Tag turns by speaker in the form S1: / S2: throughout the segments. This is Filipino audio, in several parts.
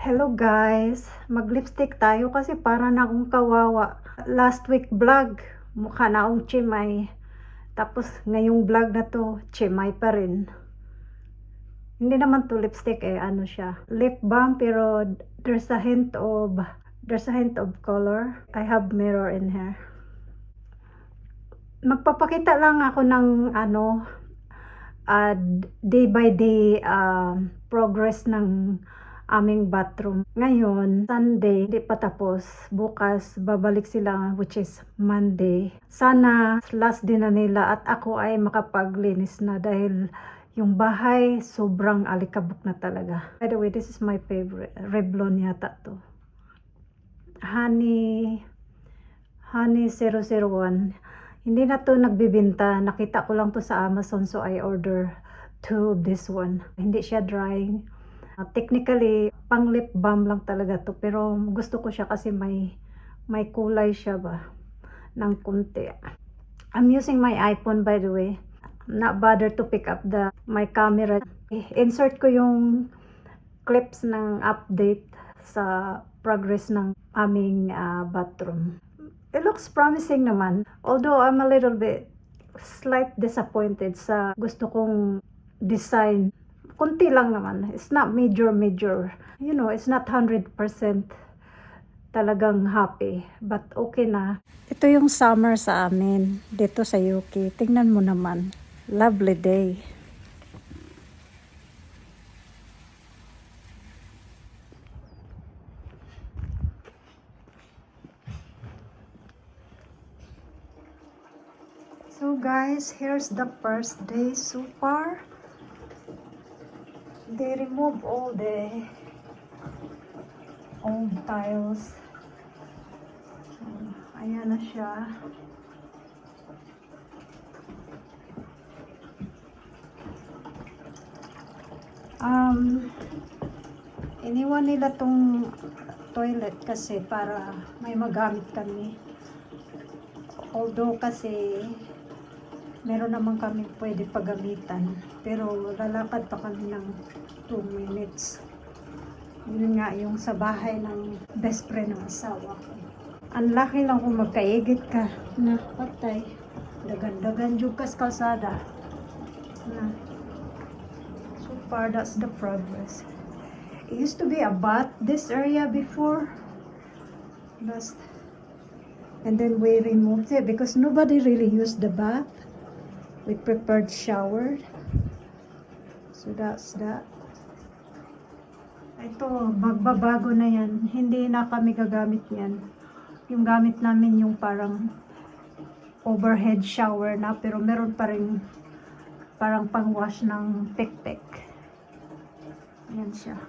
S1: Hello guys, mag-lipstick tayo kasi para na akong kawawa. Last week vlog, mukha na akong chimay. Tapos ngayong vlog na to, chimay pa rin. Hindi naman to lipstick ano siya. Lip balm pero there's a hint of color. I have mirror in here. Magpapakita lang ako ng day by day progress ng aming bathroom. Ngayon, Sunday, hindi pa tapos. Bukas, babalik sila, which is Monday. Sana, last din na nila at ako ay makapaglinis na dahil yung bahay, sobrang alikabok na talaga. By the way, this is my favorite. Revlon yata to. Honey 001. Hindi na to nagbibinta. Nakita ko lang to sa Amazon, so I order 2 of this one. Hindi siya drying. Technically, pang lip balm lang talaga to, pero gusto ko siya kasi may kulay siya ba ng kunti. I'm using my iPhone, by the way. Not bother to pick up my camera. Insert ko yung clips ng update sa progress ng aming bathroom. It looks promising naman, although I'm a little bit slight disappointed sa gusto kong design. Kunti lang naman. It's not major. You know, it's not 100% talagang happy. But okay na. Ito yung summer sa amin. Dito sa UK. Tingnan mo naman. Lovely day. So guys, here's the first day so far. They remove all the old tiles. Ayan na siya. Iniwan nila tong toilet kasi para may magamit kami. Although kasi meron naman kami pwede paggamitan, pero lalakad pa kami ng 2 minutes. Yun nga yung sa bahay ng best friend ng asawa ko. Ang laki lang kung magkaigit ka na patay. Dagan-dagan yung kalsada na. So far, that's the progress. It used to be a bath, this area before. And then we removed it because nobody really used the bath. We prepared shower. So that's that. Ito, magbabago na yan. Hindi na kami gagamit yan. Yung gamit namin yung parang overhead shower na, pero meron pa rin parang pang-wash ng pek-pek. Yan siya.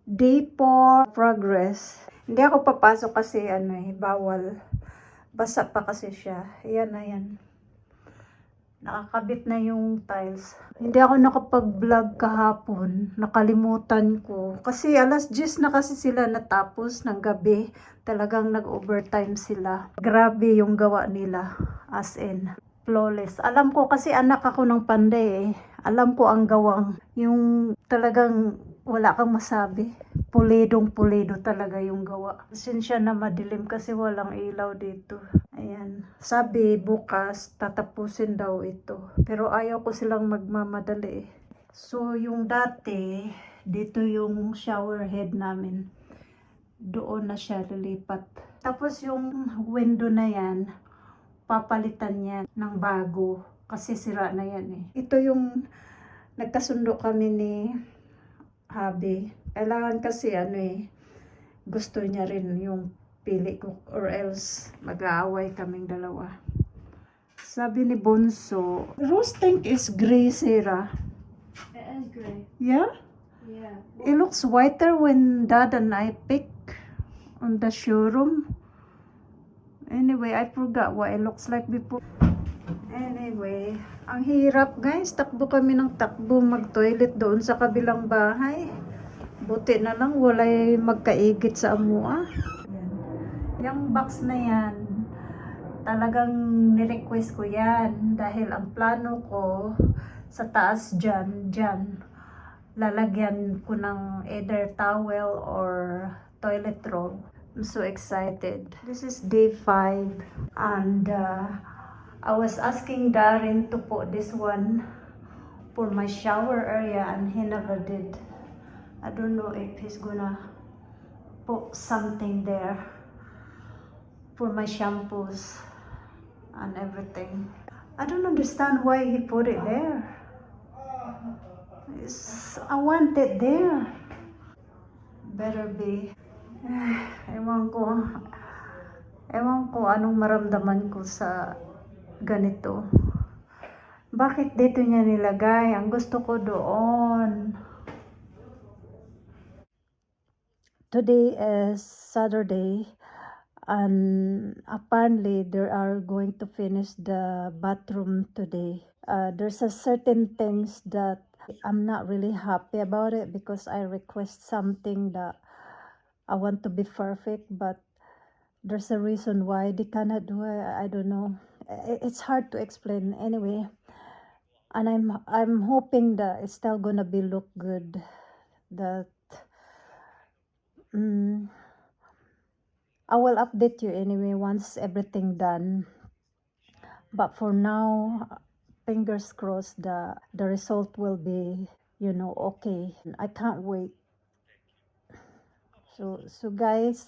S1: Day 4 progress. Hindi ako papasok kasi bawal. Basa pa kasi siya. Ayan na yan. Nakakabit na yung tiles. Hindi ako nakapag-vlog kahapon. Nakalimutan ko. Kasi alas 10 na kasi sila natapos ng gabi. Talagang nag-overtime sila. Grabe yung gawa nila. As in, flawless. Alam ko kasi anak ako ng Panday . Alam ko ang gawang. Yung talagang wala kang masabi. Pulidong-pulido talaga yung gawa. Pasensya na madilim kasi walang ilaw dito. Ayan. Sabi bukas tatapusin daw ito. Pero ayaw ko silang magmamadali . So yung dati, dito yung shower head namin. Doon na siya lilipat. Tapos yung window na yan, papalitan yan ng bago. Kasi sira na yan . Ito yung nagkasundo kami ni Habi. Kailangan kasi gusto niya rin yung pili ko or else mag-aaway kaming dalawa. Sabi ni Bonso, rose tank is gray, Sarah.
S2: It is gray.
S1: Yeah?
S2: Yeah.
S1: It looks whiter when Dad and I pick on the showroom. Anyway, I forgot what it looks like before. Anyway, ang hirap guys. Takbo kami ng takbo mag-toilet doon sa kabilang bahay. Buti na lang walay magkaigit sa amua. Yan. Yung box na yan, talagang nirequest ko yan dahil ang plano ko sa taas dyan, lalagyan ko ng either towel or toilet roll. I'm so excited. This is day 5 and I was asking Darren to put this one for my shower area and he never did. I don't know if he's gonna put something there for my shampoos and everything. I don't understand why he put it there. I want it there. Better be. Ewan ko anong maramdaman ko sa ganito. Bakit dito niya nilagay? Ang gusto ko doon. Today is Saturday and apparently they are going to finish the bathroom today. There's a certain things that I'm not really happy about it because I request something that I want to be perfect, but there's a reason why they cannot do it. I don't know. It's hard to explain anyway. And I'm hoping that it's still gonna be look good. That I will update you anyway once everything done. But for now, fingers crossed the result will be, okay. I can't wait. So guys,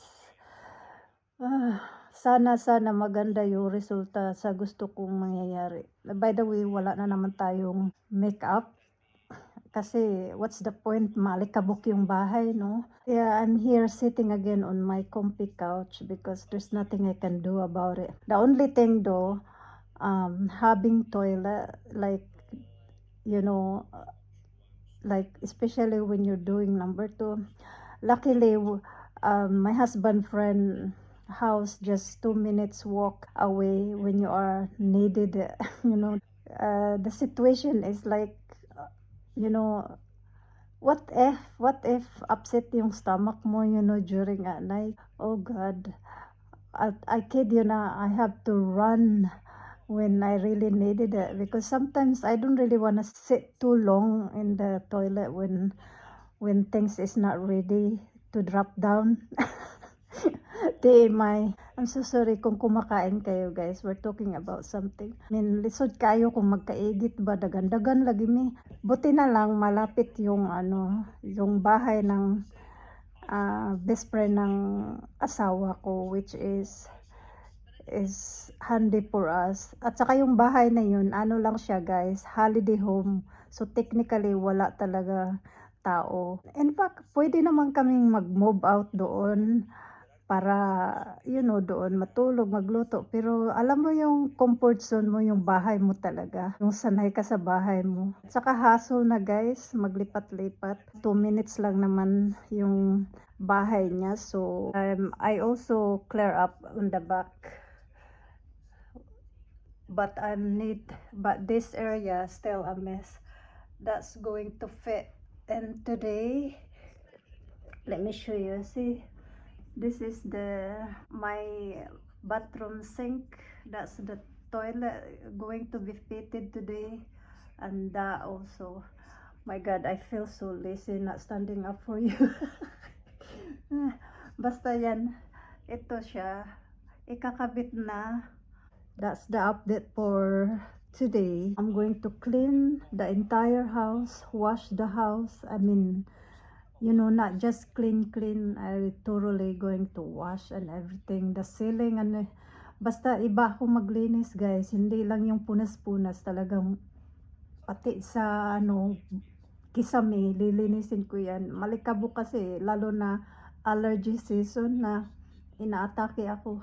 S1: sana maganda yung resulta sa gusto kong mangyayari. By the way, wala na naman tayong makeup. Kasi what's the point? Malikabok yung bahay, no? Yeah, I'm here sitting again on my comfy couch because there's nothing I can do about it. The only thing though, having toilet, like, like especially when you're doing number 2. Luckily, my husband friend house just 2 minutes walk away when you are needed. The situation is like, what if upset yung stomach mo, during at night. Oh God, I kid you na, I have to run when I really needed it because sometimes I don't really want to sit too long in the toilet when things is not ready to drop down. I'm so sorry kung kumakain kayo guys. We're talking about something. I mean, lisod kayo kung magkaigit ba, dagan-dagan lagi mi. Buti na lang malapit yung yung bahay ng best friend ng asawa ko, which is handy for us. At saka yung bahay na yun, lang siya guys, holiday home. So technically wala talaga tao. In fact, pwede naman kaming mag-move out doon para, doon matulog, magluto. Pero alam mo yung comfort zone mo, yung bahay mo talaga. Yung sanay ka sa bahay mo. At saka hassle na guys, maglipat-lipat. 2 minutes lang naman yung bahay niya. So, I also clear up on the back. But this area still a mess. That's going to fit. And today, let me show you. See, this is my bathroom sink. That's the toilet going to be fitted today. And that also. My God, I feel so lazy not standing up for you. Basta yan. Ito siya. Ikakabit na. That's the update for today. I'm going to clean the entire house, wash the house. I mean, not just clean. I thoroughly going to wash and everything. The ceiling and basta iba ako maglinis guys. Hindi lang yung punas-punas, talagang pati sa kisame, lilinisin ko yan. Malikabo kasi, lalo na allergy season na inaatake ako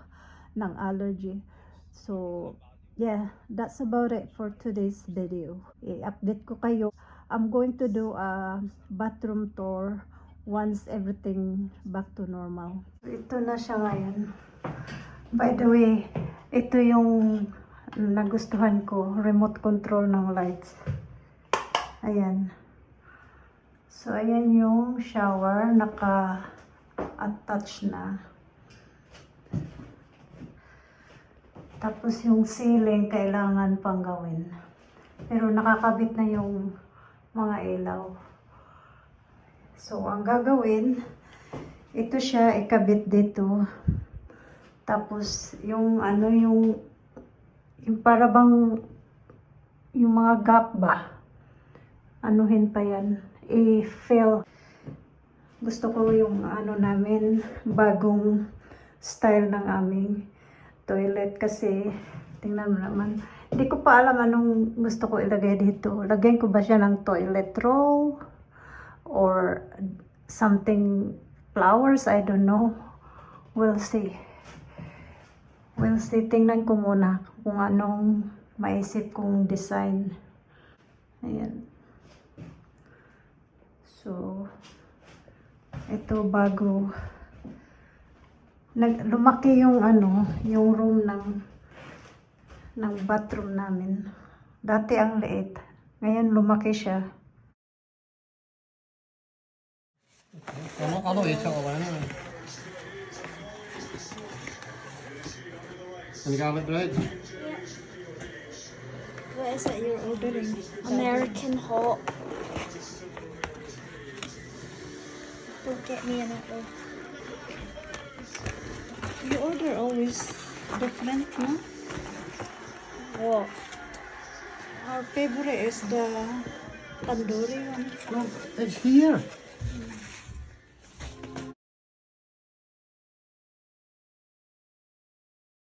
S1: ng allergy. So, yeah, that's about it for today's video. I-update ko kayo. I'm going to do a bathroom tour once everything back to normal. Ito na siya ngayon. By the way, ito yung nagustuhan ko, remote control ng lights. Ayan. So, ayan yung shower, naka-attach na. Tapos yung ceiling, kailangan pang gawin. Pero nakakabit na yung mga ilaw. So, ang gagawin, ito siya, ikabit dito. Tapos, yung ano, yung para bang, yung mga gap ba? Anuhin pa yan. I-fill. Gusto ko yung ano namin, bagong style ng aming toilet kasi, tingnan mo naman. Hindi ko pa alam anong gusto ko ilagay dito. Lagyan ko ba siya ng toilet roll? Or something, flowers? I don't know. We'll see. We'll see. Tingnan ko muna kung anong maisip kong design. Ayan. So, ito bago. Lumaki yung ano, yung room ng bathroom namin. Dati ang liit. Ngayon lumaki siya.
S3: Ano isa ko ba na? Any garlic bread?
S2: What is it you're ordering? American hot. Don't get me in it though.
S1: You order always different, no?
S2: What?
S1: Our favorite is the tandoori one.
S3: No, it's here.